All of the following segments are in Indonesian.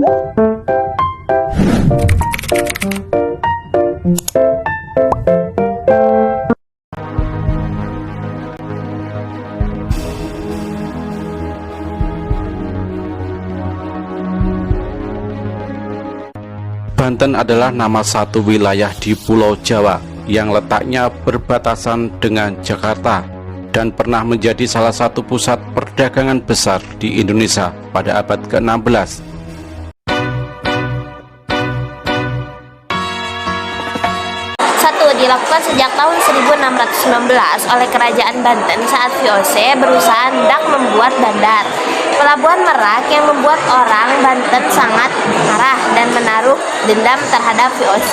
Banten adalah nama satu wilayah di Pulau Jawa yang letaknya berbatasan dengan Jakarta dan pernah menjadi salah satu pusat perdagangan besar di Indonesia pada abad ke-16. Dilakukan sejak tahun 1619 oleh Kerajaan Banten saat VOC berusaha hendak membuat bandar Pelabuhan Merak yang membuat orang Banten sangat marah dan menaruh dendam terhadap VOC.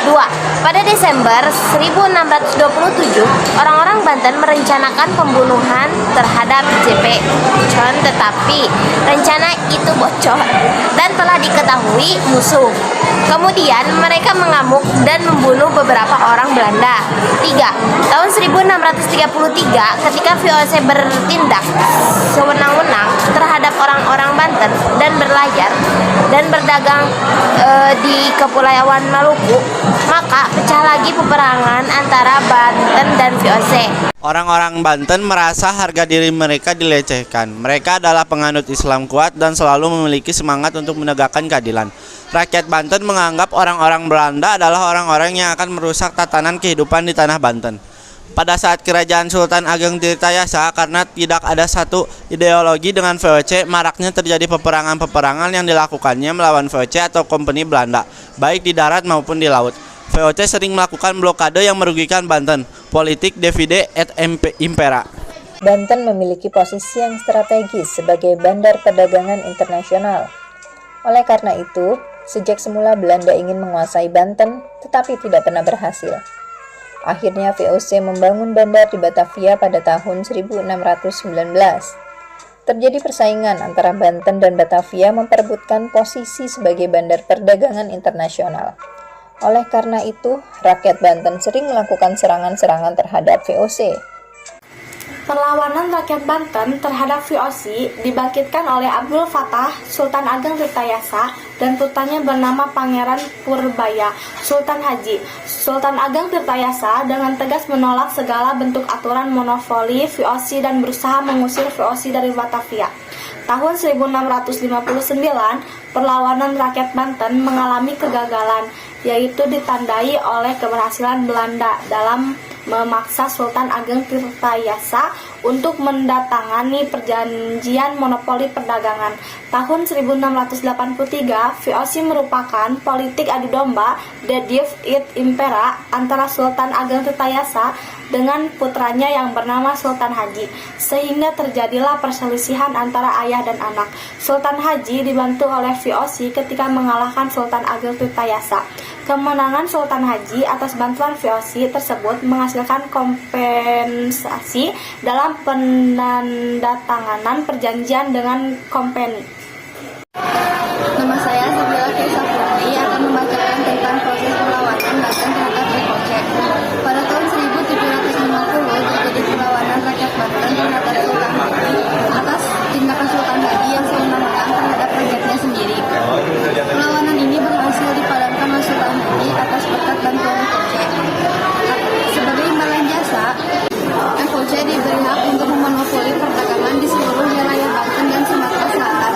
2. Pada Desember 1627, orang-orang Banten merencanakan pembunuhan terhadap JP John, tetapi rencana itu bocor dan telah diketahui musuh. Kemudian mereka mengamuk dan membunuh beberapa orang Belanda. 3. Tahun 1633, ketika VOC bertindak sewenang-wenang terhadap orang-orang Banten dan berlayar dan berdagang di Kepulauan Maluku, maka pecah lagi peperangan antara Banten dan VOC. Orang-orang Banten merasa harga diri mereka dilecehkan. Mereka adalah penganut Islam kuat dan selalu memiliki semangat untuk menegakkan keadilan. Rakyat Banten menganggap orang-orang Belanda adalah orang-orang yang akan merusak tatanan kehidupan di tanah Banten. Pada saat kerajaan Sultan Ageng Tirtayasa, karena tidak ada satu ideologi dengan VOC, maraknya terjadi peperangan-peperangan yang dilakukannya melawan VOC atau kompeni Belanda, baik di darat maupun di laut. VOC sering melakukan blokade yang merugikan Banten. Politik divide et impera. Banten memiliki posisi yang strategis sebagai bandar perdagangan internasional. Oleh karena itu, sejak semula Belanda ingin menguasai Banten, tetapi tidak pernah berhasil. Akhirnya VOC membangun bandar di Batavia pada tahun 1619. Terjadi persaingan antara Banten dan Batavia memperebutkan posisi sebagai bandar perdagangan internasional. Oleh karena itu, rakyat Banten sering melakukan serangan-serangan terhadap VOC. Perlawanan rakyat Banten terhadap VOC dibangkitkan oleh Abdul Fattah, Sultan Ageng Tirtayasa, dan putranya bernama Pangeran Purbaya, Sultan Haji. Sultan Ageng Tirtayasa dengan tegas menolak segala bentuk aturan monopoli VOC dan berusaha mengusir VOC dari Batavia. Tahun 1659, perlawanan rakyat Banten mengalami kegagalan, yaitu ditandai oleh keberhasilan Belanda dalam memaksa Sultan Ageng Tirtayasa untuk mendatangani perjanjian monopoli perdagangan. Tahun 1683, VOC merupakan politik adu domba divide et impera antara Sultan Ageng Tirtayasa dengan putranya yang bernama Sultan Haji, sehingga terjadilah perselisihan antara ayah dan anak. Sultan Haji dibantu oleh VOC ketika mengalahkan Sultan Ageng Tirtayasa. Kemenangan Sultan Haji atas bantuan VOC tersebut menghasilkan kompensasi dalam penandatanganan perjanjian dengan kompeni. Nama saya Sabila Kesafurni akan membacakan tentang proses perlawanan Banten terhadap VOC. Pada tahun 1750 terjadi perlawanan rakyat Banten terhadap Sultan Haji atas tindakan Sultan Haji yang sewenang-wenang terhadap rakyatnya sendiri. Perlawanan ini berhasil dipadamkan oleh Sultan Haji atas berkat bantuan VOC. Sebagai imbalan jasa, VOC diberi hak untuk memonopoli perdagangan di seluruh wilayah Banten dan Sumatera Selatan.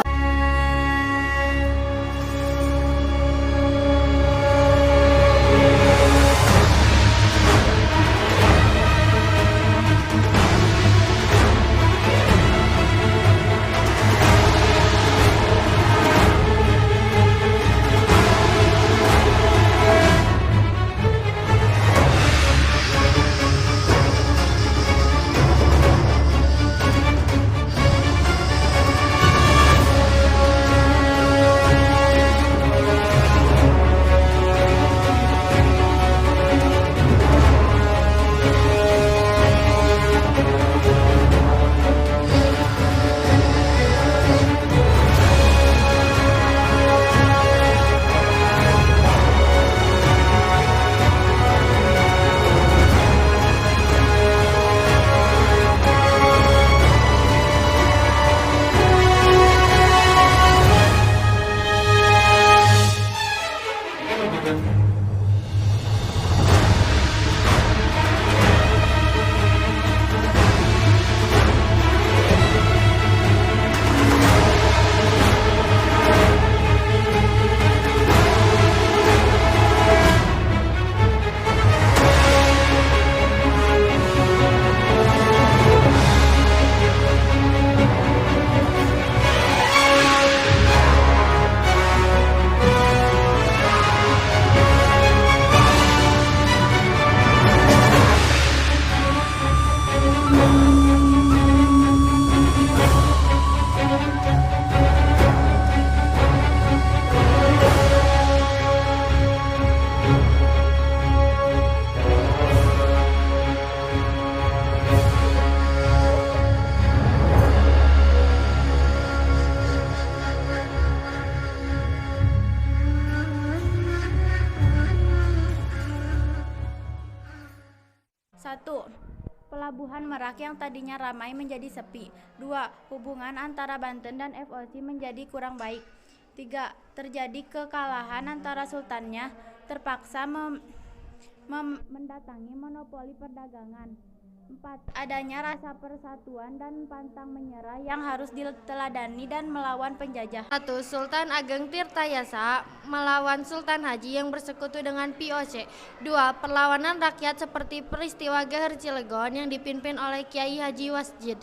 Pelabuhan Merak yang tadinya ramai menjadi sepi. 2. Hubungan antara Banten dan VOC menjadi kurang baik. 3. Terjadi kekalahan antara sultannya, terpaksa mendatangi monopoli perdagangan. 4. Adanya rasa persatuan dan pantang menyerah yang harus diteladani dan melawan penjajah. 1. Sultan Ageng Tirtayasa melawan Sultan Haji yang bersekutu dengan VOC. 2. Perlawanan rakyat seperti peristiwa Geher Cilegon yang dipimpin oleh Kiai Haji Wasjid.